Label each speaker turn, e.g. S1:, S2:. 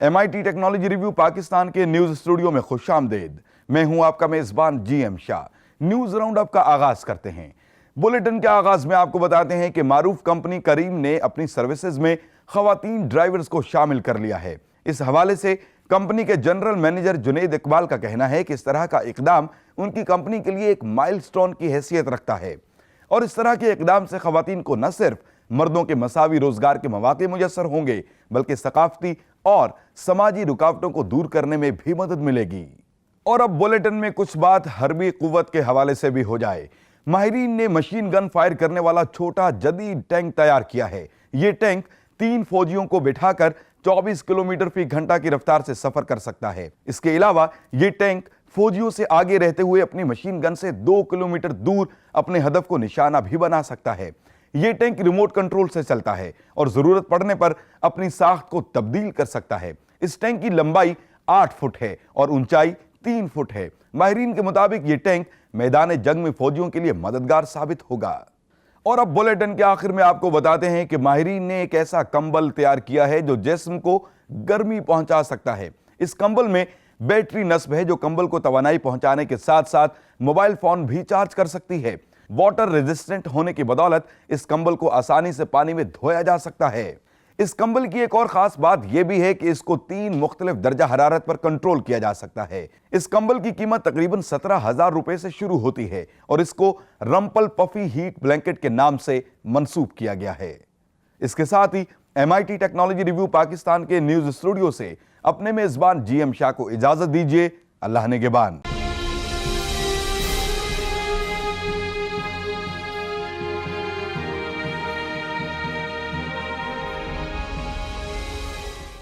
S1: MIT technology review Pakistan के news studio में खुशामदीद। मैं हूं आपका मेजबान GM Shah. News round up का आगाज करते हैं। बुलेटिन के आगाज में आपको बताते हैं कि मारूफ कंपनी करीम ने अपनी सर्विसेज में खवातीन ड्राइवर्स को शामिल कर लिया है। इस हवाले से कंपनी के जनरल मैनेजर जुनैद इकबाल का कहना है कि इस तरह का इकदाम उनकी कंपनी के लिए एक माइलस्टोन की हैसियत रखता है और इस तरह के इकदाम से खवातीन को न सिर्फ मर्दों के मसावी रोजगार के मौके मुयस्सर होंगे बल्कि सकाफती और समाजी रुकावटों को दूर करने में भी मदद मिलेगी। और अब बुलेटिन में कुछ बात हर्बी कुव्वत के हवाले से भी हो जाए। माहिरीन ने मशीन गन फायर करने वाला छोटा जदीद टैंक तैयार किया है। यह टैंक 3 फौजियों को बिठाकर 24 किलोमीटर फी घंटा की रफ्तार से सफर कर सकता है। इसके अलावा यह टैंक फौजियों से आगे रहते हुए अपनी मशीन गन से 2 किलोमीटर दूर अपने हदफ को निशाना भी बना सकता है। यह टैंक रिमोट कंट्रोल से चलता है और जरूरत पड़ने पर अपनी साख्त को तब्दील कर सकता है। इस टैंक की लंबाई 8 फुट है और ऊंचाई 3 फुट है। माहिरीन के मुताबिक यह टैंक मैदान जंग में फौजियों के लिए मददगार साबित होगा। और अब बुलेटिन के आखिर में आपको बताते हैं कि माहिरीन ने एक ऐसा कंबल तैयार किया है जो जिस्म को गर्मी पहुंचा सकता है। इस कंबल में बैटरी नस्ब है जो कंबल को तवानाई पहुंचाने के साथ साथ मोबाइल फोन भी चार्ज कर सकती है। वाटर रेजिस्टेंट होने की बदौलत इस कंबल को आसानी से पानी में धोया जा सकता है। इस कंबल की एक और खास बात यह भी है कि इसको 3 मुख्तलिफ दर्जा हरारत पर कंट्रोल किया जा सकता है। इस कंबल की कीमत तकरीबन 17,000 रुपए से शुरू होती है और इसको रंपल पफी हीट ब्लैंकेट के नाम से मंसूब किया गया है। इसके साथ ही MIT टेक्नोलॉजी रिव्यू पाकिस्तान के न्यूज स्टूडियो से अपने मेजबान GM शाह को इजाजत दीजिए। अल्लाह निगहबान।